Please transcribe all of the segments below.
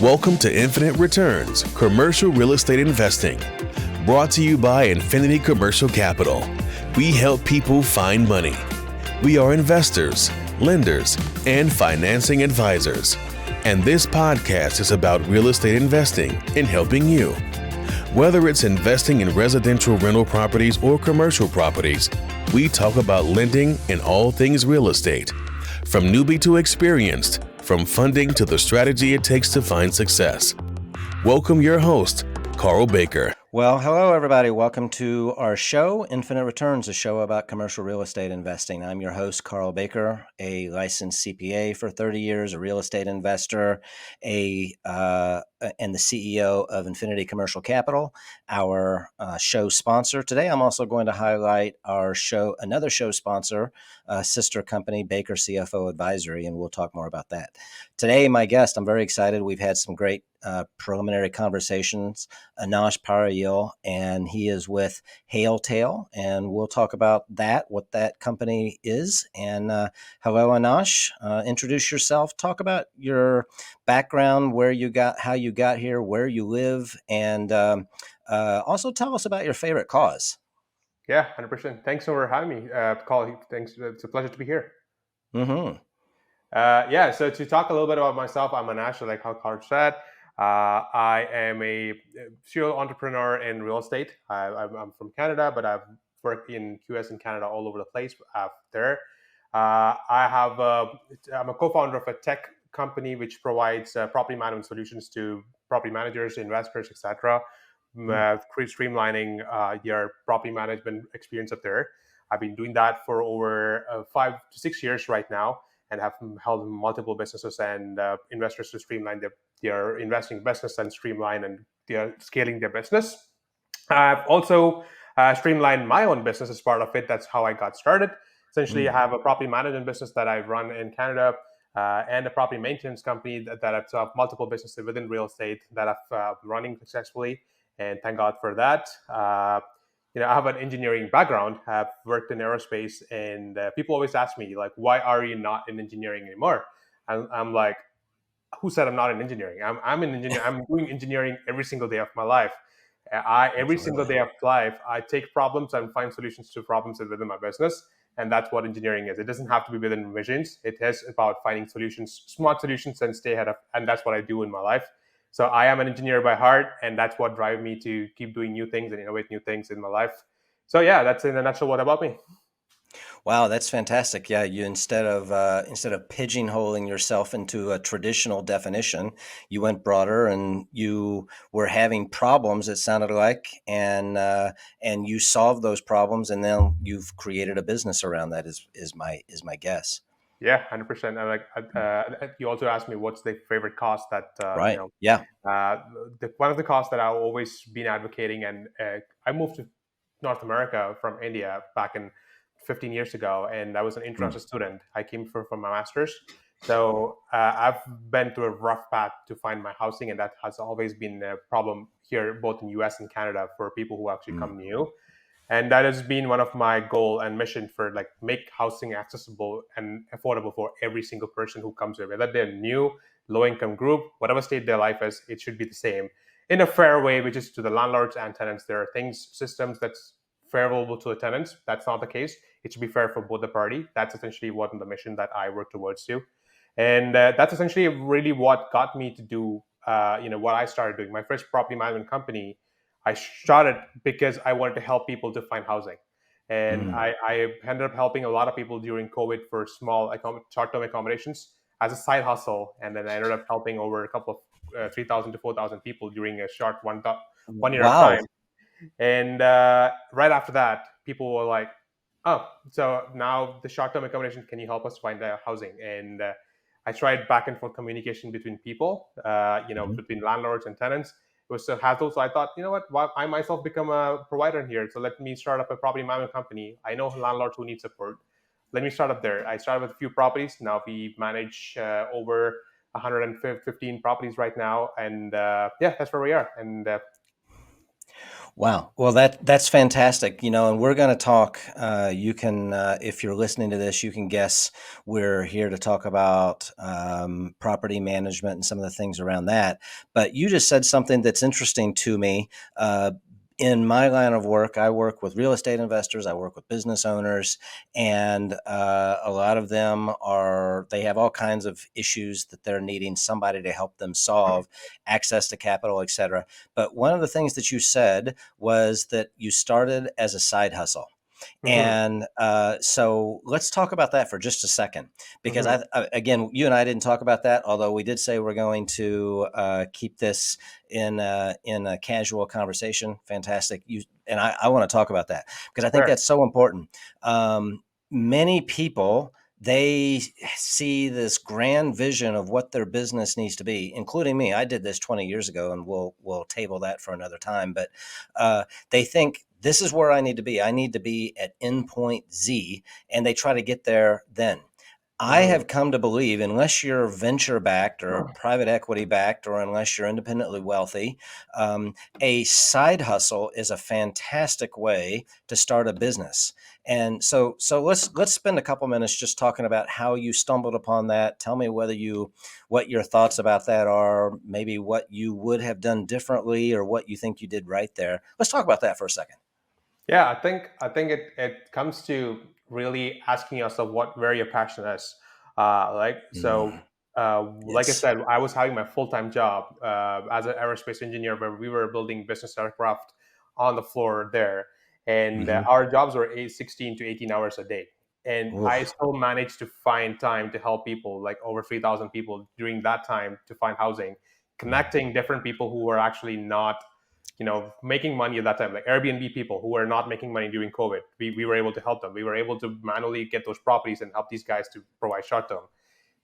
Welcome to Infinite Returns Commercial Real Estate Investing. Brought to you by Infinity Commercial Capital. We help people find money. We are investors, lenders, and financing advisors. And this podcast is about real estate investing and helping you. Whether it's investing in residential rental properties or commercial properties, we talk about lending and all things real estate. From newbie to experienced, from funding to the strategy it takes to find success. Welcome your host, Carl Baker. Well, hello, everybody. Welcome to our show, Infinite Returns, a show about commercial real estate investing. I'm your host, Carl Baker, a licensed CPA for 30 years, a real estate investor, and the CEO of Infinity Commercial Capital, our show sponsor. Today, I'm also going to highlight another show sponsor, sister company, Baker CFO Advisory, and we'll talk more about that. Today, my guest, I'm very excited. We've had some great preliminary conversations, Anash Parayil, and he is with Hailtail, and we'll talk about that, what that company is. And hello, Anash. Introduce yourself. Talk about your background, how you got here, where you live, and also tell us about your favorite cause. Yeah, 100%. Thanks for having me, Carl. Thanks. It's a pleasure to be here. Mm-hmm. So to talk a little bit about myself, I'm Anash, like how Carl said. I am a serial entrepreneur in real estate. I'm from Canada, but I've worked in US and Canada all over the place there. I'm a co-founder of a tech company which provides property management solutions to property managers, investors, etc. Streamlining your property management experience up there. I've been doing that for over 5 to 6 years right now, and have held multiple businesses and investors to streamline their investing business and streamline and they're scaling their business. I've also streamlined my own business as part of it. That's how I got started. Essentially, I have a property management business that I run in Canada and a property maintenance company that I've set up multiple businesses within real estate that I've running successfully. And thank God for that. I have an engineering background. I've worked in aerospace, and people always ask me, like, why are you not in engineering anymore? I'm like, who said I'm not in engineering? I'm an engineer. I'm doing engineering every single day of my life. Every single day of life, I take problems and find solutions to problems within my business. And that's what engineering is. It doesn't have to be within visions. It is about finding solutions, smart solutions, and stay ahead of. And that's what I do in my life. So I am an engineer by heart, and that's what drives me to keep doing new things and innovate new things in my life. So yeah, that's in a nutshell what about me. Wow, that's fantastic. Yeah, you instead of pigeonholing yourself into a traditional definition, you went broader, and you were having problems, it sounded like, and you solved those problems, and then you've created a business around that. Is my guess. Yeah, 100%. You also asked me what's the favorite cost that Right. Yeah. one of the costs that I've always been advocating, and I moved to North America from India back in 15 years ago, and I was an international student. I came from my master's, so I've been through a rough path to find my housing, and that has always been a problem here, both in US and Canada, for people who actually come new. And that has been one of my goal and mission for make housing accessible and affordable for every single person who comes here, whether they're new, low income group, whatever state their life is, it should be the same in a fair way, which is to the landlords and tenants. There are systems that's favorable to the tenants. That's not the case. It should be fair for both the party. That's essentially what the mission that I work towards to. And that's essentially really what got me to do, what I started doing. My first property management company, I started because I wanted to help people to find housing. And I ended up helping a lot of people during COVID for small short-term accommodations as a side hustle. And then I ended up helping over a couple of 3,000 to 4,000 people during a short one year of time. And right after that, people were like, oh, so now the short-term accommodation, can you help us find housing? And I tried back and forth communication between people, between landlords and tenants. It was a hassle. So I thought, you know what, why I myself become a provider in here. So let me start up a property management company. I know landlords who need support. Let me start up there. I started with a few properties. Now we manage over 115 properties right now. And that's where we are. And Wow. Well, that's fantastic. And we're going to talk. You can, if you're listening to this, you can guess we're here to talk about property management and some of the things around that. But you just said something that's interesting to me. In my line of work, I work with real estate investors. I work with business owners, and a lot of them they have all kinds of issues that they're needing somebody to help them solve, access to capital, et cetera. But one of the things that you said was that you started as a side hustle. Hmm. And so let's talk about that for just a second, because Hmm. again, you and I didn't talk about that, although we did say we're going to keep this in a casual conversation. Fantastic. I want to talk about that because I think Sure. that's so important. Many people, they see this grand vision of what their business needs to be, including me. I did this 20 years ago, and we'll table that for another time. But they think this is where I need to be. I need to be at endpoint Z, and they try to get there then. I Hmm. have come to believe, unless you're venture backed or private equity backed, or unless you're independently wealthy, a side hustle is a fantastic way to start a business. And so let's spend a couple minutes just talking about how you stumbled upon that. Tell me what your thoughts about that are, maybe what you would have done differently, or what you think you did right there. Let's talk about that for a second. Yeah, I think it comes to really asking yourself where your passion is. Like so, Mm, like I yes. said, I was having my full time job as an aerospace engineer, where we were building business aircraft on the floor there, and Hmm. our jobs were 16 to 18 hours a day. And I Oh, still managed to find time to help people, like over 3,000 people during that time, to find housing, connecting different people who were actually not making money at that time, like Airbnb people who were not making money during COVID. We were able to help them. We were able to manually get those properties and help these guys to provide short term.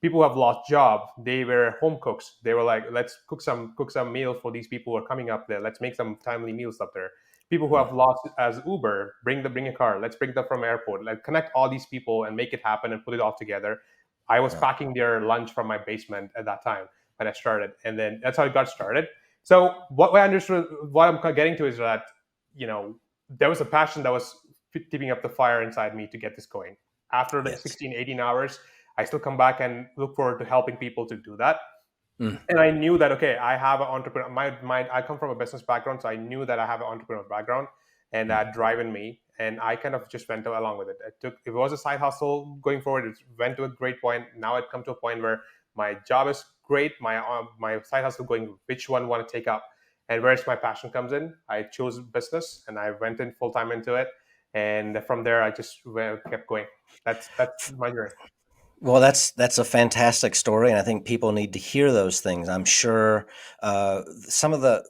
People who have lost job, they were home cooks. They were like, let's cook some meals for these people who are coming up there. Let's make some timely meals up there. People who mm, have lost as Uber, bring a car. Let's bring them from airport. Like connect all these people and make it happen and put it all together. I was yeah. packing their lunch from my basement at that time when I started, and then that's how it got started. So what I understood, what I'm getting to is that there was a passion that was keeping up the fire inside me to get this going. After the Yes. 16, 18 hours, I still come back and look forward to helping people to do that. Mm, And I knew that, okay, I have an entrepreneur. I come from a business background, so I knew that I have an entrepreneur background and mm. that drive in me. And I kind of just went along with it. It was a side hustle going forward. It went to a great point. Now it come to a point where my job is great. My side hustle going, which one want to take up, and where's my passion comes in. I chose business and I went in full time into it. And from there, I just kept going. That's my journey. Well, that's a fantastic story, and I think people need to hear those things. I'm sure uh, some of the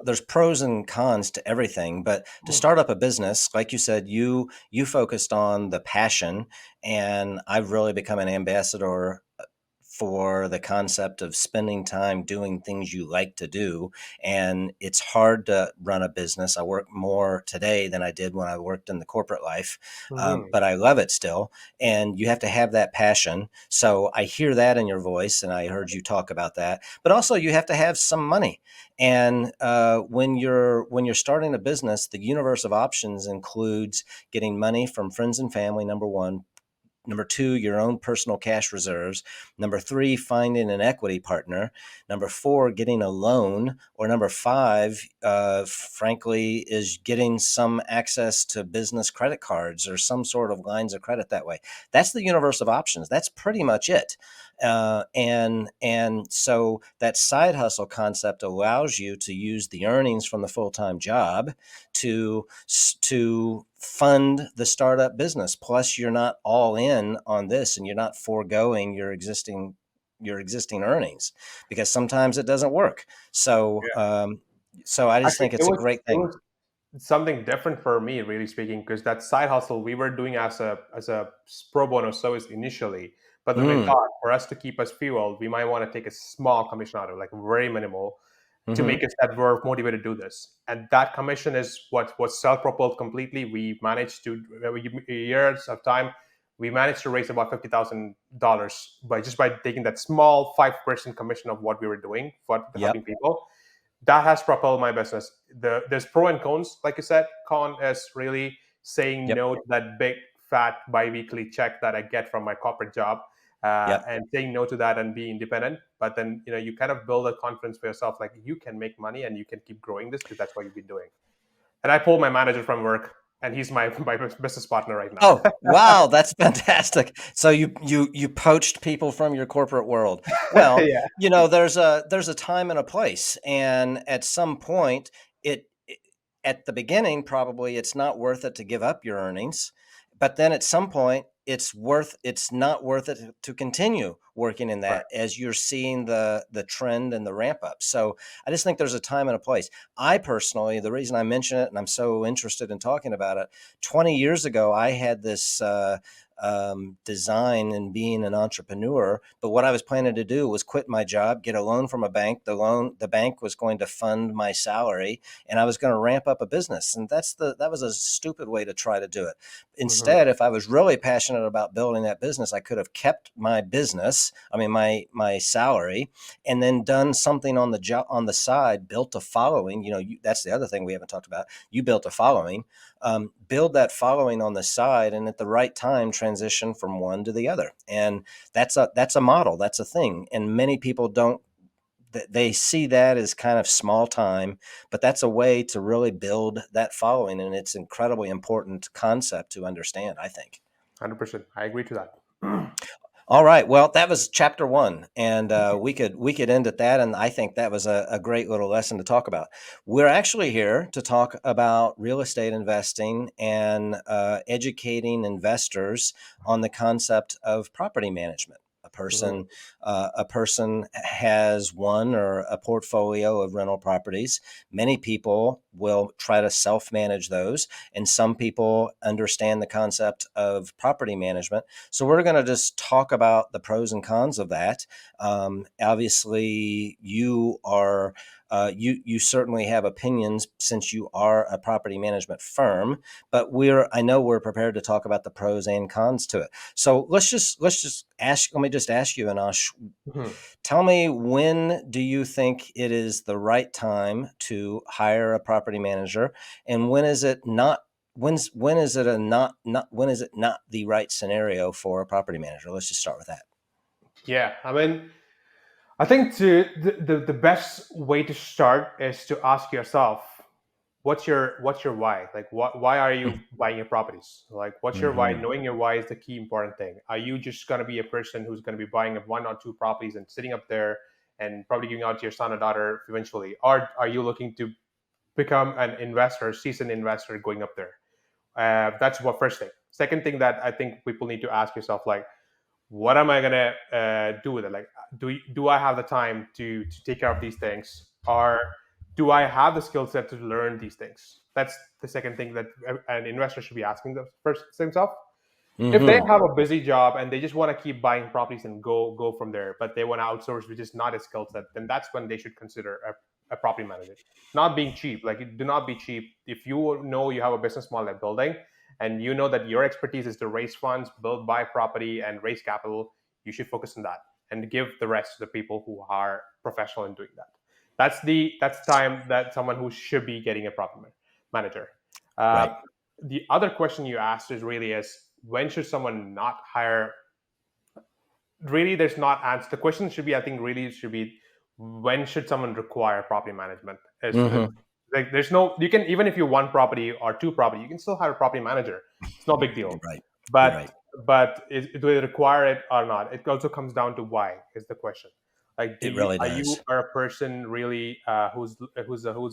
there's pros and cons to everything, but to start up a business, like you said, you focused on the passion, and I've really become an ambassador for the concept of spending time doing things you like to do. And it's hard to run a business. I work more today than I did when I worked in the corporate life, Hmm. but I love it still. And you have to have that passion. So I hear that in your voice, and I heard you talk about that. But also, you have to have some money. And when you're starting a business, the universe of options includes getting money from friends and family. Number one. Number two, your own personal cash reserves. Number three, finding an equity partner. Number four, getting a loan. Or number five, frankly, is getting some access to business credit cards or some sort of lines of credit that way. That's the universe of options. That's pretty much it. And so that side hustle concept allows you to use the earnings from the full time job to fund the startup business. Plus, you're not all in on this, and you're not foregoing your existing earnings, because sometimes it doesn't work. So I just Actually, think it it's a was great it thing. was something different for me, really speaking, because that side hustle we were doing as a pro bono service initially. But then we Mm, thought for us to keep us fueled, we might want to take a small commission out of it, like very minimal, to hmm. make us that we're motivated to do this. And that commission is what was self-propelled completely. We managed to years of time. We managed to raise about $50,000 by taking that small 5% commission of what we were doing for Yep. helping people. that has propelled my business. There's pro and cons, like you said. Con is really saying Yep. no to that big fat biweekly check that I get from my corporate job, Yep. and saying no to that and be independent. But then you kind of build a confidence for yourself, like you can make money and you can keep growing this because that's what you've been doing. And I pulled my manager from work, and he's my business partner right now. Oh, wow, that's fantastic. So you poached people from your corporate world. Well, Yeah. there's a time and a place, and at some point, at the beginning probably it's not worth it to give up your earnings, but then at some point it's not worth it to continue working in Right. that as you're seeing the trend and the ramp up. So I just think there's a time and a place. I personally, the reason I mention it and I'm so interested in talking about it, 20 years ago I had this design in being an entrepreneur, but what I was planning to do was quit my job, get a loan from a bank. The bank was going to fund my salary, and I was going to ramp up a business. And that was a stupid way to try to do it. Mm-hmm. Instead, if I was really passionate about building that business, I could have kept my business, my salary, and then done something on the job on the side, built a following. That's the other thing we haven't talked about. You built a following. Build that following on the side, and at the right time transition from one to the other. And that's a model, that's a thing, and many people don't. They see that as kind of small time, but that's a way to really build that following, and it's incredibly important concept to understand, I think. 100%. I agree to that. All right. Well, that was chapter one, and we could end at that. And I think that was a great little lesson to talk about. We're actually here to talk about real estate investing and educating investors on the concept of property management. Mhm. A person has one or a portfolio of rental properties. Many people will try to self-manage those, and some people understand the concept of property management. So we're going to just talk about the pros and cons of that. Obviously, you certainly have opinions since you are a property management firm, but I know we're prepared to talk about the pros and cons to it. So let me just ask you, Anash, Mhm. tell me, when do you think it is the right time to hire a property manager, and when is it not? When is it a not when is it not the right scenario for a property manager? Let's just start with that. Yeah, I mean, I think the best way to start is to ask yourself, what's your why? Like, why are you buying your properties? Like, what's your why? Mm-hmm. Knowing your why is the key important thing. Are you just going to be a person who's going to be buying one or two properties and sitting up there and probably giving out to your son or daughter eventually, or are you looking to become an investor, seasoned investor, going up there? That's what first thing. Second thing that I think people need to ask yourself, like, what am I gonna do with it? Like, do I have the time to take care of these things, or do I have the skill set to learn these things? That's the second thing that an investor should be asking themselves. If they Mm-hmm. have a busy job and they just want to keep buying properties and go from there, but they want to outsource, which is not a skill set, then that's when they should consider a property manager. Not being cheap, like, do not be cheap. If you know you have a business model at building, and you know that your expertise is to raise funds, buy property, and raise capital, you should focus on that and give the rest to the people who are professional in doing that. That's time that someone who should be getting a property manager. Uh, Right. the other question you asked is when should someone not hire? Really, there's not answer. The question should be, I think, really should be, when should someone require property management? Mm-hmm. Like, there's no, you can, even if you one property or two property, you can still hire a property manager. It's no big deal. You're right. You're But right. do they require it or not? It also comes down to why is the question. Like, It really are you does. are a person really who's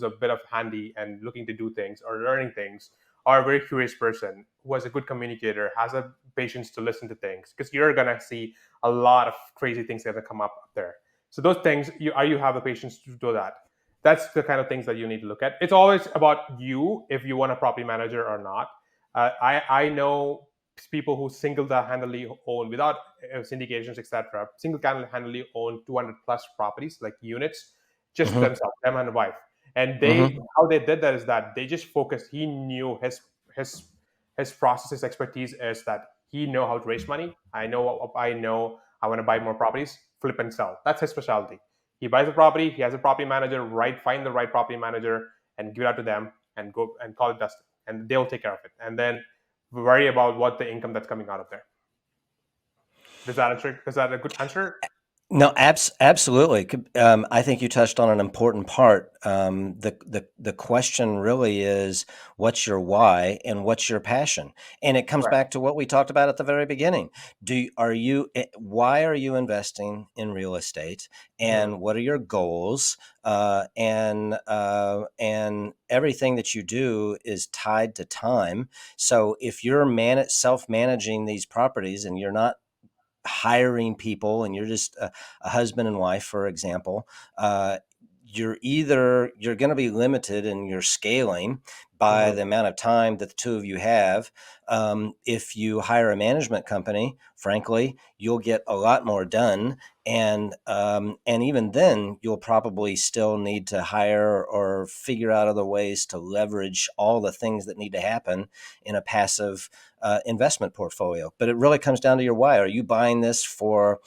a bit of handy and looking to do things or learning things, or a very curious person who has a good communicator, has a patience to listen to things, because you're gonna see a lot of crazy things that come up there. So those things, you have the patience to do that. That's the kind of things that you need to look at. It's always about you, if you want a property manager or not. I know people who single-handedly own, without syndications, etc., single-handedly own 200 plus properties, like units, just Mm-hmm. themselves, them and wife. And Mm-hmm. how they did that is that they just focused. He knew his his process, his expertise is that he know how to raise money. I know I want to buy more properties, flip and sell. That's his specialty. He buys a property, he has a property manager, find the right property manager and give it out to them and go and call it dusted. And they'll take care of it. And then worry about what the income that's coming out of there. Is that a good answer? No, absolutely. I think you touched on an important part. The question really is, what's your why and what's your passion? And it comes Right. back to what we talked about at the very beginning. Why are you investing in real estate, Mhm. and what are your goals? And everything that you do is tied to time. So if you're self-managing these properties and you're not hiring people and you're just a husband and wife, for example, you're going to be limited in your scaling by Mhm. the amount of time that the two of you have. If you hire a management company, frankly, you'll get a lot more done, and even then, you'll probably still need to hire or figure out other ways to leverage all the things that need to happen in a passive investment portfolio. But it really comes down to your why. Are you buying this for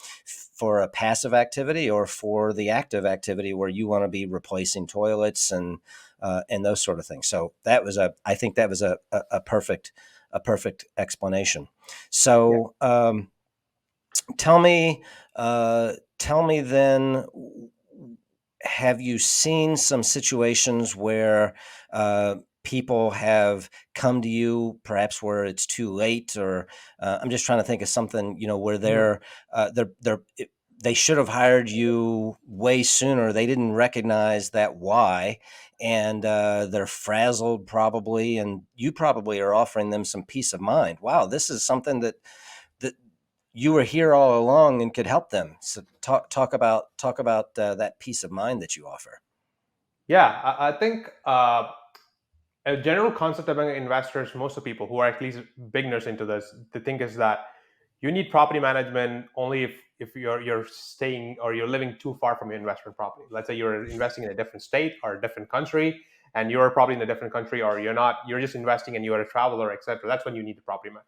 a passive activity or for the active activity where you want to be replacing toilets and those sort of things? So I think that was a perfect explanation. Yeah. So tell me, tell me then, have you seen some situations where people have come to you, perhaps where it's too late, or I'm just trying to think of something, where Mhm. they should have hired you way sooner. They didn't recognize that why, and they're frazzled probably, and you probably are offering them some peace of mind. Wow, this is something that you were here all along and could help them. So talk about that peace of mind that you offer. Yeah, I think a general concept among investors, most of people who are at least beginners into this, the thing is that you need property management only if you're staying or you're living too far from your investment property. Let's say you're investing in a different state or a different country, and you're probably in a different country, or you're not. You're just investing and you're a traveler, etc. That's when you need the property man.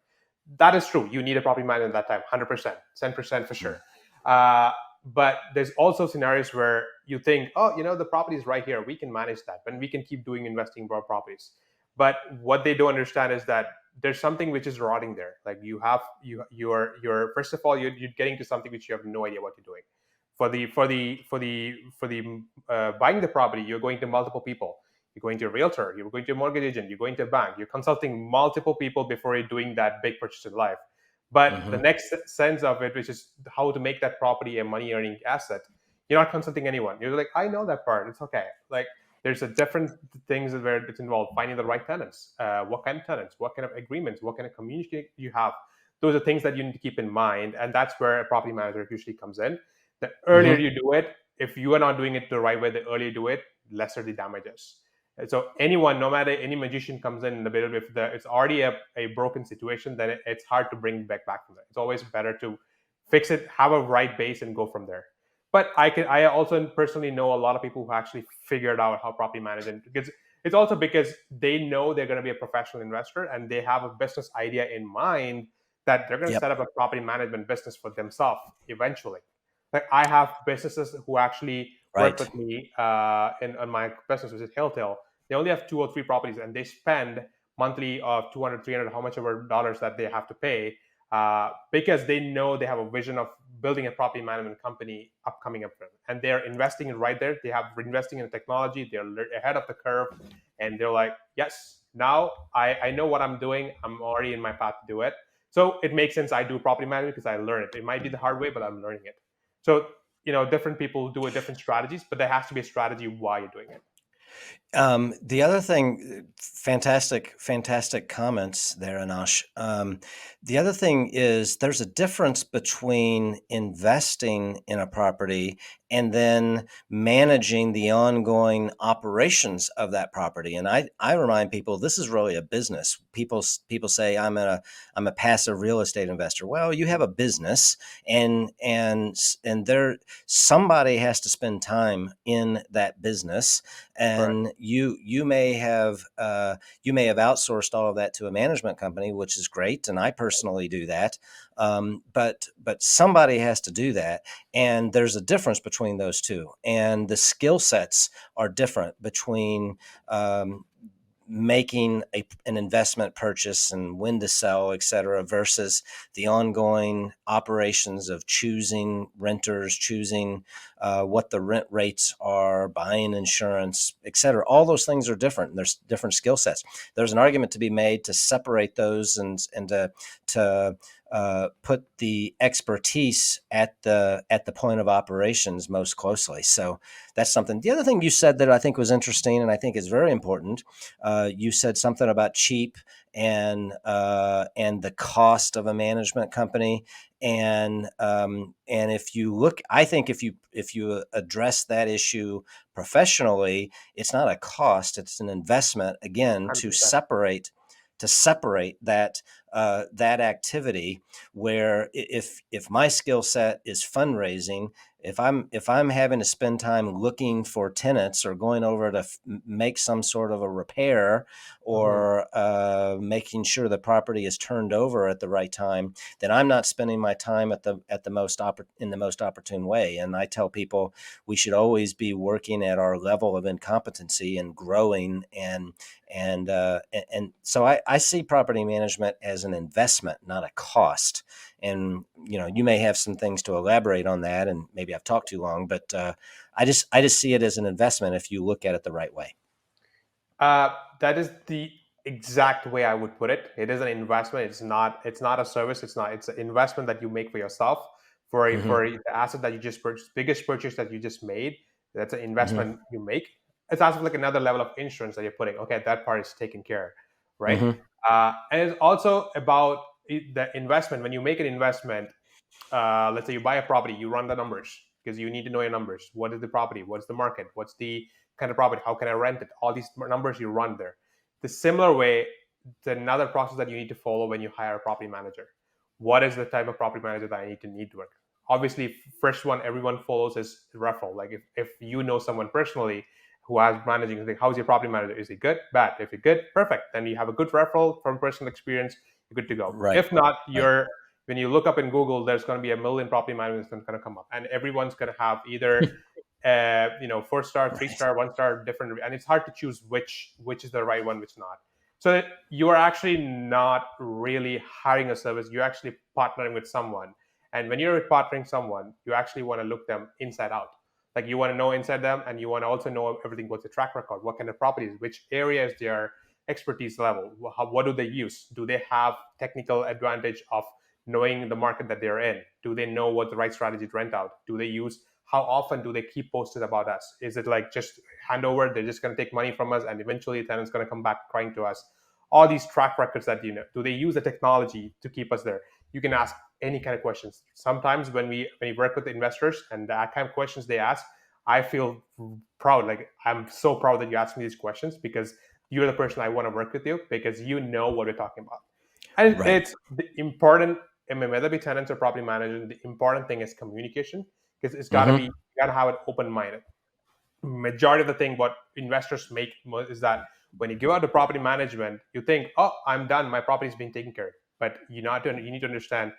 That is true. You need a property manager at that time, 100%, 10% for Mm. sure. Uh, but there's also scenarios where you think, oh, the property is right here. We can manage that, and we can keep doing investing in properties. But what they don't understand is that there's something which is rotting there. Like you're first of all you're getting to something which you have no idea what you're doing. For the buying the property, you're going to multiple people. You're going to a realtor, you're going to a mortgage agent, you're going to a bank, you're consulting multiple people before you're doing that big purchase in life. But the Hmm. next sense of it, which is how to make that property a money earning asset, you're not consulting anyone. You're like, I know that part. It's okay. Like there's a different things where it's involved. Finding the right tenants, what kind of tenants, what kind of agreements, what kind of community you have. Those are things that you need to keep in mind, and that's where a property manager usually comes in. The earlier Hmm. you do it, if you are not doing it the right way, the earlier you do it, lesser the damages. And so anyone, no matter any magician comes in the middle, if it's already a broken situation, then it's hard to bring back from there. It's always better to fix it, have a right base, and go from there. But I also personally know a lot of people who actually figured out how property management, because it's also because they know they're going to be a professional investor and they have a business idea in mind that they're going to Yep. set up a property management business for themselves eventually. Like I have businesses who actually work Right. with me on my business, which is Hilltail. They only have 2 or 3 properties, and they spend monthly of 200, 300, how much ever dollars that they have to pay, because they know they have a vision of building a property management company upcoming up front. And they're investing in right there. They have investing in technology. They're ahead of the curve, and they're like, yes, now I know what I'm doing. I'm already in my path to do it. So it makes sense. I do property management because I learn it. It might be the hard way, but I'm learning it. So different people do it different strategies, but there has to be a strategy why you're doing it. The other thing, fantastic comments there, Anash. The other thing is there's a difference between investing in a property and then managing the ongoing operations of that property. And I remind people this is really a business. People say I'm a passive real estate investor. Well, you have a business, and there somebody has to spend time in that business, then you may have outsourced all of that to a management company, which is great, and I personally do that. But somebody has to do that, and there's a difference between those two, and the skill sets are different between making an investment purchase and when to sell, et cetera, versus the ongoing operations of choosing renters, choosing what the rent rates are, buying insurance, et cetera. All those things are different. And there's different skill sets. There's an argument to be made to separate those and to put the expertise at the point of operations most closely. So that's something. The other thing you said that I think was interesting and I think is very important, you said something about cheap and the cost of a management company. And if you look, I think if you address that issue professionally, it's not a cost; it's an investment. Again, 100%. to separate that activity. Where if my skill set is fundraising, if I'm having to spend time looking for tenants or going over to make some sort of a repair or making sure the property is turned over at the right time, then I'm not spending my time in the most opportune way. And I tell people we should always be working at our level of incompetency and growing. And so I see property management as an investment, not a cost. And you may have some things to elaborate on that, and maybe I've talked too long, but I just see it as an investment if you look at it the right way. That is the exact way I would put it. It is an investment. It's not a service. It's an investment that you make for yourself for the asset that you just purchased, biggest purchase that you just made. That's an investment you make. It's also like another level of insurance that you're putting. Okay, that part is taken care, right? And it's also about the investment. When you make an investment, let's say you buy a property, you run the numbers because you need to know your numbers. What is the property? What's the market? What's the kind of property? How can I rent it? All these numbers you run there. The similar way, it's another process that you need to follow when you hire a property manager. What is the type of property manager that I need to work? Obviously, first one everyone follows is referral. Like if you know someone personally who has managing, like, how's your property manager? Is he good? Bad? If you're good, perfect. Then you have a good referral from personal experience. You're good to go. Right. If not, when you look up in Google, there's going to be a million property managers that's going to come up, and everyone's going to have either 4-star, 3-star, 1-star, different, and it's hard to choose which is the right one, which not. So you are actually not really hiring a service. You're actually partnering with someone, and when you're partnering someone, you actually want to look them inside out. Like you want to know inside them, and you want to also know everything. What's the track record? What kind of properties? Which area is their expertise level? What do they use? Do they have technical advantage of knowing the market that they're in? Do they know what the right strategy to rent out? Do they use? How often do they keep posted about us? Is it like just hand over? They're just going to take money from us, and eventually the tenant's going to come back crying to us. All these track records that do they use the technology to keep us there? You can ask any kind of questions. Sometimes when we work with the investors and the kind of questions they ask, I feel proud. Like I'm so proud that you asked me these questions because you're the person I want to work with you because you know what we're talking about. And It's the important, I mean, whether it be tenants or property managers, the important thing is communication because it's got to be, you got to have it open-minded. Majority of the thing what investors make is that when you give out the property management, you think, oh, I'm done. My property is being taken care of. But you need to understand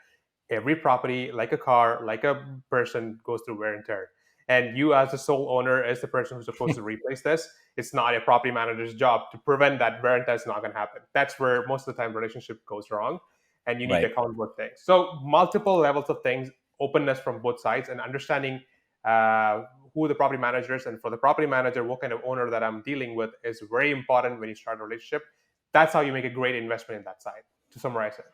every property, like a car, like a person, goes through wear and tear. And you as the sole owner, as the person who's supposed to replace this, it's not a property manager's job to prevent that wear and tear is not going to happen. That's where most of the time relationship goes wrong. And you need to account for things. So multiple levels of things, openness from both sides and understanding who the property manager is. And for the property manager, what kind of owner that I'm dealing with is very important when you start a relationship. That's how you make a great investment in that side, to summarize it.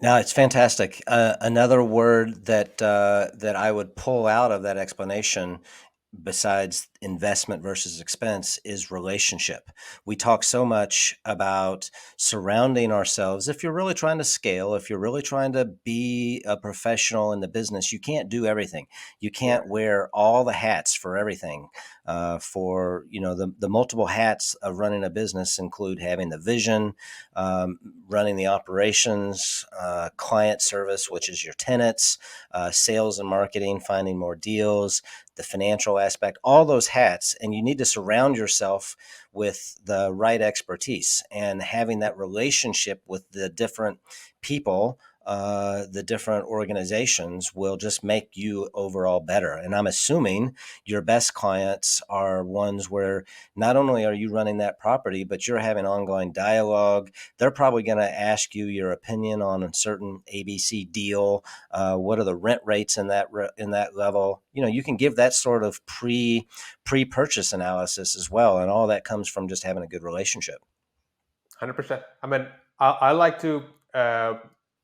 No, it's fantastic. Another word that I would pull out of that explanation, besides investment versus expense, is relationship. We talk so much about surrounding ourselves. If you're really trying to scale, if you're really trying to be a professional in the business, you can't do everything. You can't wear all the hats for everything. For the multiple hats of running a business include having the vision, running the operations, client service, which is your tenants, sales and marketing, finding more deals, the financial aspect. All those hats, and you need to surround yourself with the right expertise, and having that relationship with the different people, the different organizations will just make you overall better. And I'm assuming your best clients are ones where not only are you running that property, but you're having ongoing dialogue. They're probably going to ask you your opinion on a certain ABC deal. What are the rent rates in that level? You can give that sort of pre-purchase analysis as well, and all that comes from just having a good relationship. 100%. I mean, I like to,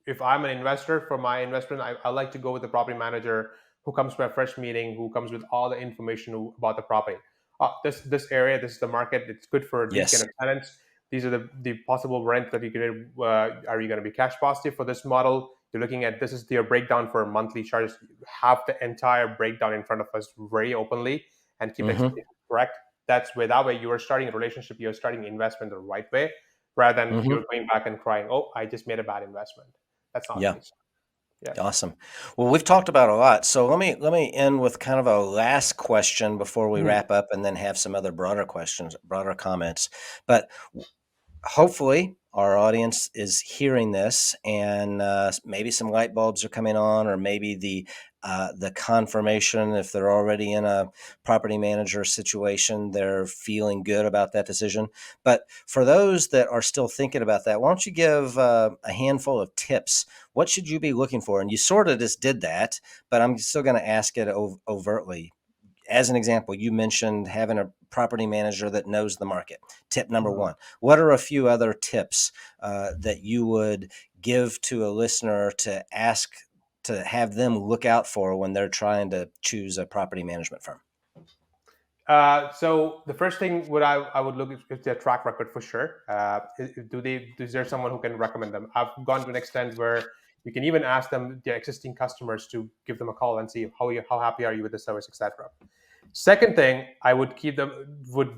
if I'm an investor for my investment, I like to go with the property manager who comes to my first meeting, who comes with all the information about the property. This area, this is the market. It's good for these kind Yes. of tenants. These are the possible rent that you can. Are you going to be cash positive for this model? You're looking at, this is their breakdown for monthly charges. You have the entire breakdown in front of us very openly, and keep expectations correct. That way you are starting a relationship. You're starting investment the right way, rather than you're going back and crying, "Oh, I just made a bad investment." That's not the Yeah. case. Yeah. Awesome. Well, we've talked about a lot, so let me end with kind of a last question before we wrap up, and then have some other broader questions, broader comments. But hopefully our audience is hearing this, and maybe some light bulbs are coming on, or maybe the confirmation, if they're already in a property manager situation, they're feeling good about that decision. But for those that are still thinking about that, why don't you give a handful of tips? What should you be looking for? And you sort of just did that, but I'm still going to ask it overtly. As an example, you mentioned having a property manager that knows the market. Tip number one. What are a few other tips that you would give to a listener to ask, to have them look out for when they're trying to choose a property management firm? So the first thing I would look is their track record for sure. Is there someone who can recommend them? I've gone to an extent where you can even ask them, their existing customers, to give them a call and see how happy are you with the service, etc. Second thing, I would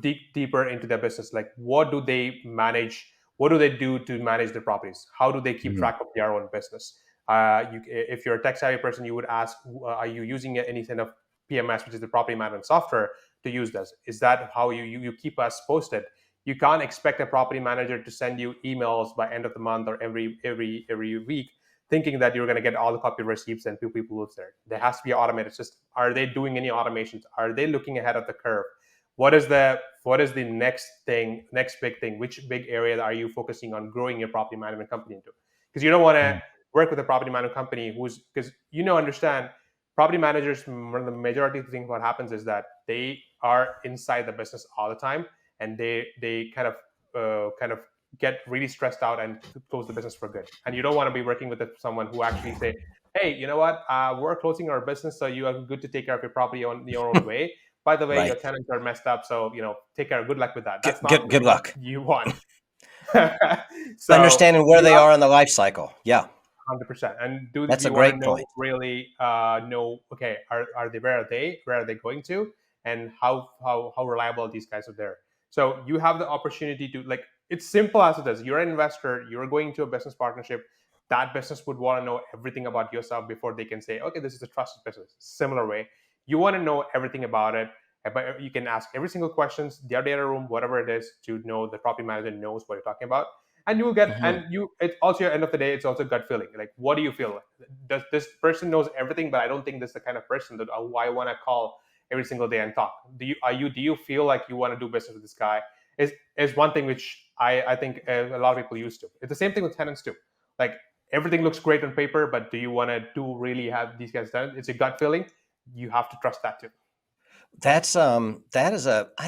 dig deeper into their business. Like, what do they manage? What do they do to manage their properties? How do they keep track of their own business? If you're a tech savvy person, you would ask, are you using any kind of PMS, which is the property management software, to use this? Is that how you keep us posted? You can't expect a property manager to send you emails by end of the month or every week, thinking that you're going to get all the copy receipts and people live there. There has to be an automated system. Are they doing any automations? Are they looking ahead of the curve? What is the next big thing? Which big area are you focusing on growing your property management company into? Because you don't want to work with a property management company because understand, property managers, one of the majority of the things what happens is that they are inside the business all the time, and they kind of get really stressed out and close the business for good. And you don't want to be working with someone who actually say, "Hey, you know what? We're closing our business, so you are good to take care of your property on your own way. By the way, Right. your tenants are messed up, so take care. Good luck with that." That's not Good what luck. you want. So Understanding where they are in the life cycle. Yeah. 100%. And That's we a want to great know, point. really know, okay, are they, where are they going to, and how reliable these guys are there. So you have the opportunity to, like, it's simple as it is. You're an investor, you're going to a business partnership. That business would want to know everything about yourself before they can say, okay, this is a trusted business. Similar way, you want to know everything about it, but you can ask every single questions, their data room, whatever it is, to know the property manager knows what you're talking about. And you will get, and it also, at the end of the day, it's also gut feeling. Like, what do you feel? Does this person knows everything, but I don't think this is the kind of person that I want to call every single day and talk. Do you feel like you want to do business with this guy? Is one thing which I think a lot of people used to. It's the same thing with tenants too. Like, everything looks great on paper, but do you want to really have these guys done? It's a gut feeling. You have to trust that too. I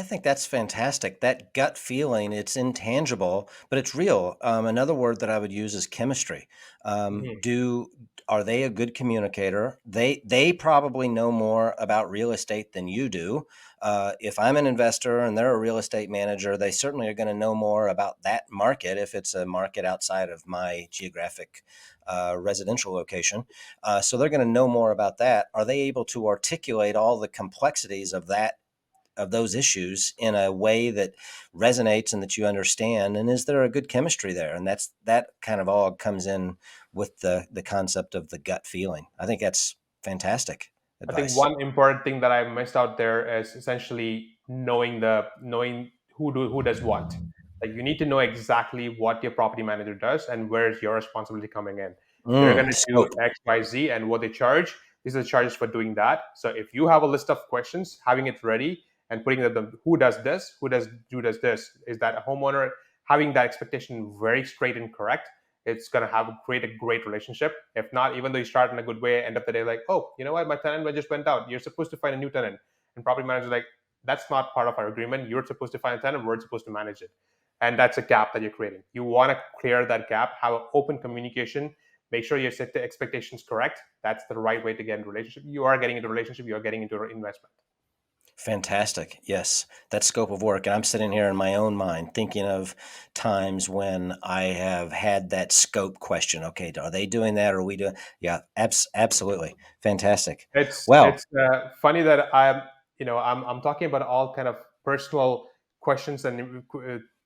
think that's fantastic. That gut feeling, it's intangible, but it's real. Another word that I would use is chemistry. Are they a good communicator? They probably know more about real estate than you do. If I'm an investor and they're a real estate manager, they certainly are going to know more about that market if it's a market outside of my geographic residential location. So they're going to know more about that. Are they able to articulate all the complexities of those issues in a way that resonates and that you understand? And is there a good chemistry there? And that kind of all comes in with the concept of the gut feeling. I think that's fantastic. I think advice. one important thing that I missed out there is essentially knowing who does what. Like you need to know exactly what your property manager does and where is your responsibility coming in. They're going to do Scope. X, Y, Z, and what they charge. These are the charges for doing that. So if you have a list of questions, having it ready and putting them, who does this, who does this, is that a homeowner having that expectation very straight and correct, it's going to create a great relationship. If not, even though you start in a good way, end of the day, like, oh, you know what, my tenant just went out. You're supposed to find a new tenant. And property manager like, that's not part of our agreement. You're supposed to find a tenant. We're supposed to manage it. And that's a gap that you're creating. You want to clear that gap, have an open communication, make sure you set the expectations correct. That's the right way to get into a relationship. You are getting into a relationship. You are getting into an investment. Fantastic. Yes, that scope of work. And I'm sitting here in my own mind thinking of times when I have had that scope question. Okay, are they doing that? Or are we doing? Yeah, absolutely. Fantastic. It's Well, it's funny that I'm talking about all kind of personal questions and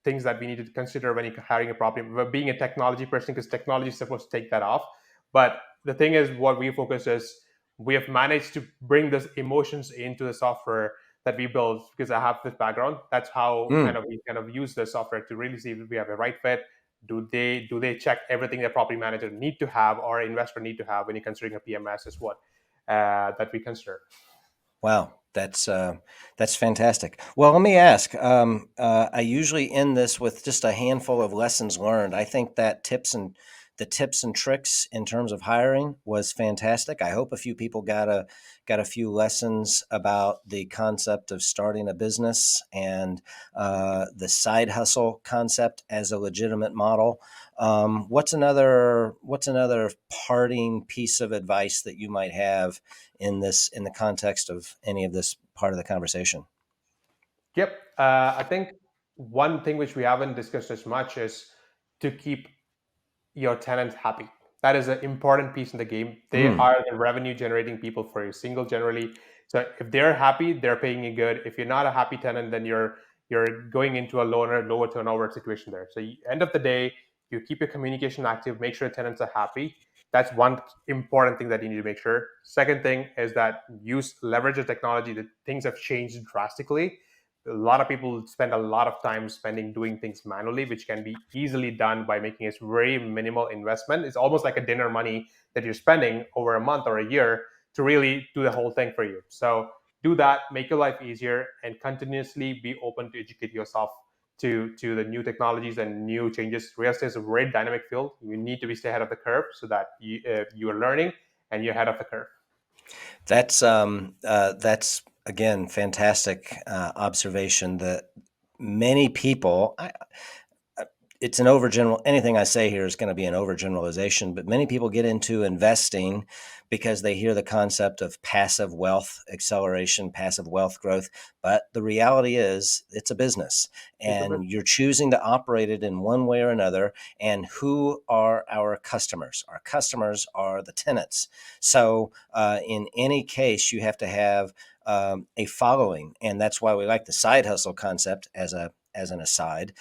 things that we need to consider when you're hiring a property. But being a technology person, because technology is supposed to take that off. But the thing is, what we focus is we have managed to bring those emotions into the software that we build because I have this background. That's how mm, we kind of use the software to really see if we have a right fit. Do they check everything that property manager need to have or investor need to have when you're considering a PMS is what that we consider. wow, that's fantastic. Well, let me ask. I usually end this with just a handful of lessons learned. I think that the tips and tricks in terms of hiring was fantastic. I hope a few people got a few lessons about the concept of starting a business and the side hustle concept as a legitimate model. What's another parting piece of advice that you might have in the context of any of this part of the conversation? Yep. I think one thing which we haven't discussed as much is to keep your tenants happy. That is an important piece in the game. They Mm, are the revenue generating people for your single generally. So if they're happy, they're paying you good. If you're not a happy tenant, then you're going into a lower turnover situation there. So end of the day, you keep your communication active, make sure tenants are happy. That's one important thing that you need to make sure. Second thing is that leverage the technology. That things have changed drastically. A lot of people spend a lot of time spending doing things manually, which can be easily done by making a very minimal investment. It's almost like a dinner money that you're spending over a month or a year to really do the whole thing for you. So do that, make your life easier, and continuously be open to educate yourself to the new technologies and new changes. Real estate is a very dynamic field. You need to be stay ahead of the curve so that you are learning and you're ahead of the curve. that's again fantastic observation that many people. It's an overgeneral. Anything I say here is going to be an overgeneralization, but many people get into investing because they hear the concept of passive wealth acceleration, passive wealth growth. But the reality is, it's a business, It's a bit. and you're choosing to operate it in one way or another. And who are our customers? Our customers are the tenants. So, in any case, you have to have a following, and that's why we like the side hustle concept as an aside.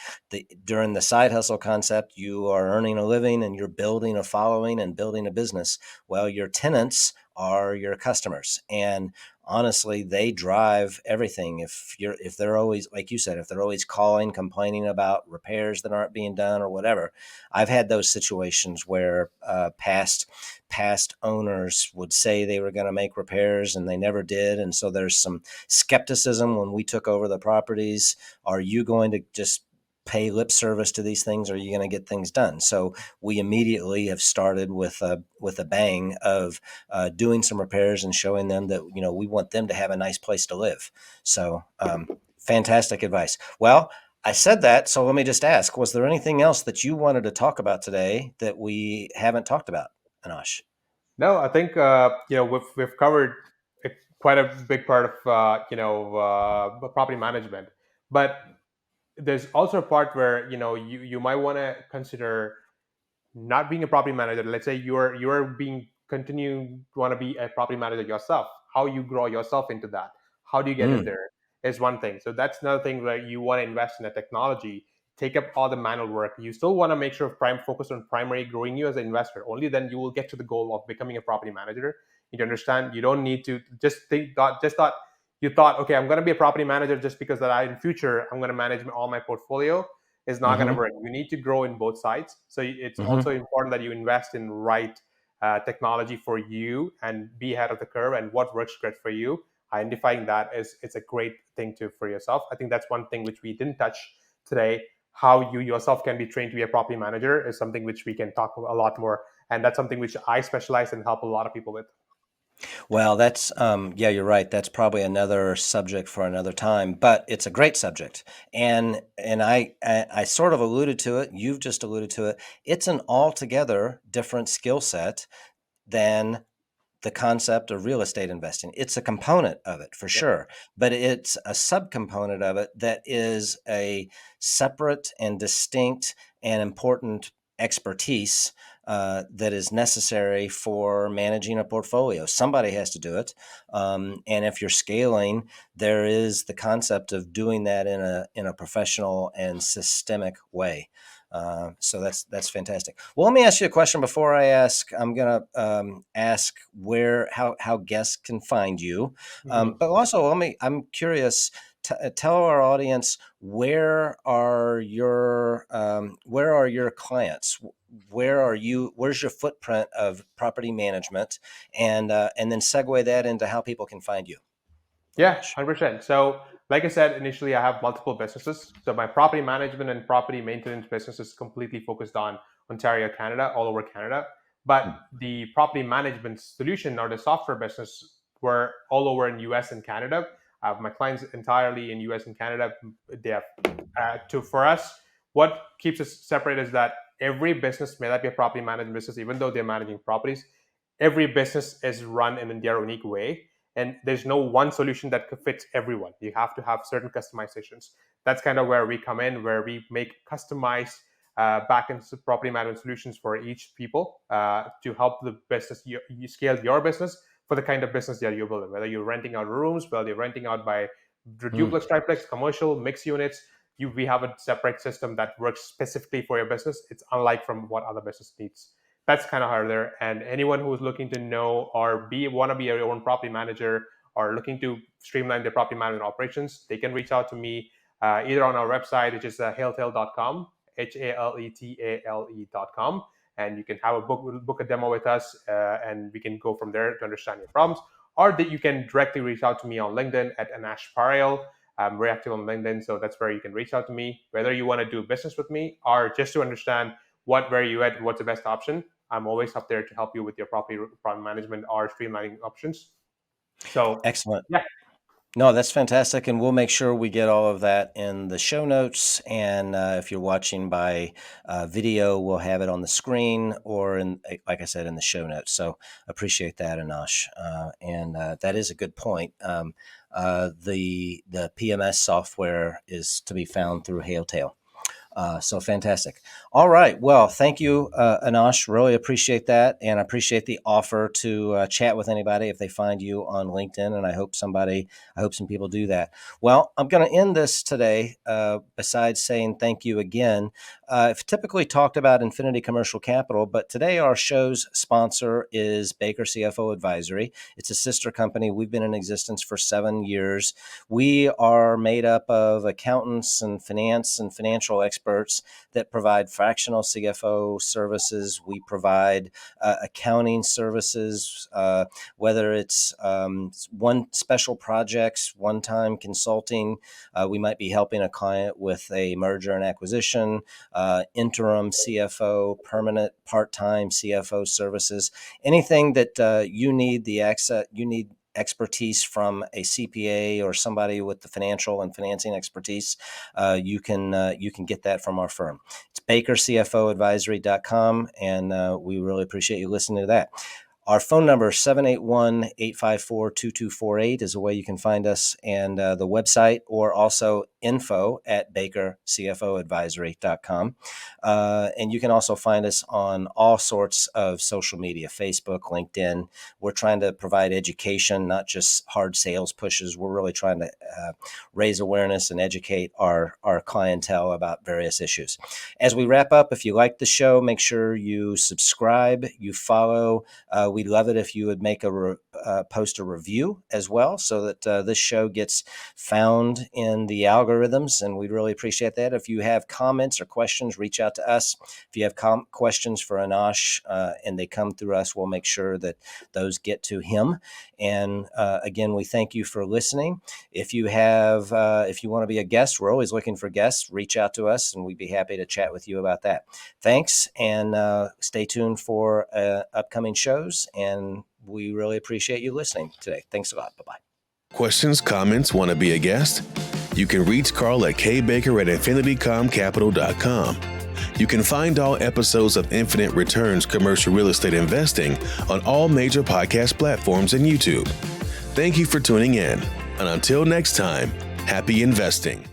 During the side hustle concept, you are earning a living and you're building a following and building a business. Well, your tenants are your customers, and honestly, they drive everything. If they're always, like you said, if they're always calling, complaining about repairs that aren't being done or whatever. I've had those situations where past owners would say they were going to make repairs and they never did, and so there's some skepticism when we took over the properties. Are you going to just pay lip service to these things, or are you going to get things done? So we immediately have started with a bang of doing some repairs and showing them that we want them to have a nice place to live. So fantastic advice. Well, I said that, so let me just ask: was there anything else that you wanted to talk about today that we haven't talked about, Anash? No, I think we've covered quite a big part of property management, but there's also a part where you might want to consider not being a property manager. Let's say you're being continue want to be a property manager yourself. How you grow yourself into that? How do you get in Mm, there? Is one thing. So that's another thing where you want to invest in the technology, take up all the manual work. You still want to make sure prime focus on primary growing you as an investor. Only then you will get to the goal of becoming a property manager. You need to understand. You don't need to just thought you thought, okay, I'm going to be a property manager just because that in future I'm going to manage all my portfolio is not going to Mm-hmm. work. You need to grow in both sides. So it's Mm-hmm. also important that you invest in right technology for you and be ahead of the curve and what works great for you. Identifying that is it's a great thing to for yourself. I think that's one thing which we didn't touch today. How you yourself can be trained to be a property manager is something which we can talk a lot more, and that's something which I specialize and help a lot of people with. Well, that's yeah, you're right. That's probably another subject for another time, but it's a great subject. And I sort of alluded to it. You've just alluded to it. It's an altogether different skill set than the concept of real estate investing. It's a component of it for Yep. sure, but it's a subcomponent of it that is a separate and distinct and important expertise that is necessary for managing a portfolio. Somebody has to do it, and if you're scaling, there is the concept of doing that in a professional and systemic way. So that's fantastic. Well, let me ask you a question before I ask. I'm gonna ask where how guests can find you, Mhm. but also I'm curious. Tell our audience where are your clients? Where are you? Where's your footprint of property management? And then segue that into how people can find you. Yeah, Anash. 100%. So, like I said, initially I have multiple businesses. So, my property management and property maintenance business is completely focused on Ontario, Canada, all over Canada. But the property management solution or the software business were all over in US and Canada. I have my clients entirely in US and Canada. They have for us, what keeps us separate is that every business may not be a property management business, even though they're managing properties. Every business is run in their unique way, and there's no one solution that fits everyone. You have to have certain customizations. That's kind of where we come in, where we make customized back-end property management solutions for each people to help the business you scale your business for the kind of business that you're building. Whether you're renting out rooms, whether you're renting out by Mm. duplex, triplex, commercial, mixed units, we have a separate system that works specifically for your business. It's unlike from what other business needs. That's kind of harder. And anyone who's looking to know or want to be your own property manager or looking to streamline their property management operations, they can reach out to me either on our website, which is haletale.com, HALETALE.com. And you can have a book a demo with us, and we can go from there to understand your problems. Or that you can directly reach out to me on LinkedIn at Anash Parial. I'm very active on LinkedIn, so that's where you can reach out to me, whether you want to do business with me or just to understand where you at, what's the best option. I'm always up there to help you with your property management or streamlining options. So, Excellent. yeah. No, that's fantastic. And we'll make sure we get all of that in the show notes. And if you're watching by video, we'll have it on the screen or like I said, in the show notes. So appreciate that, Anash. And that is a good point. The PMS software is to be found through Haletale. So fantastic. All right. Well, thank you, Anash. Really appreciate that. And I appreciate the offer to chat with anybody if they find you on LinkedIn. And I hope some people do that. Well, I'm going to end this today. Besides saying thank you again, I've typically talked about Infinity Commercial Capital, but today our show's sponsor is Baker CFO Advisory. It's a sister company. We've been in existence for 7 years. We are made up of accountants and finance and financial experts that provide fractional CFO services. We provide accounting services, whether it's one special projects, one-time consulting. We might be helping a client with a merger and acquisition, interim CFO, permanent part-time CFO services. Anything that you need expertise from a CPA or somebody with the financial and financing expertise, you can get that from our firm. It's bakercfoadvisory.com, and we really appreciate you listening to that. Our phone number, 781-854-2248, is a way you can find us, and the website, or also info@bakercfoadvisory.com. And you can also find us on all sorts of social media, Facebook, LinkedIn. We're trying to provide education, not just hard sales pushes. We're really trying to raise awareness and educate our clientele about various issues. As we wrap up, if you like the show, make sure you subscribe, you follow. We'd love it if you would make post a review as well, so that this show gets found in the algorithms, and we'd really appreciate that. If you have comments or questions, reach out to us. If you have questions for Anash and they come through us, we'll make sure that those get to him. And again, we thank you for listening. If you want to be a guest, we're always looking for guests. Reach out to us, and we'd be happy to chat with you about that. Thanks, and stay tuned for upcoming shows. And we really appreciate you listening today. Thanks a lot. Bye-bye. Questions, comments, want to be a guest? You can reach Carl at kbaker@infinitycomcapital.com. You can find all episodes of Infinite Returns Commercial Real Estate Investing on all major podcast platforms and YouTube. Thank you for tuning in. And until next time, happy investing.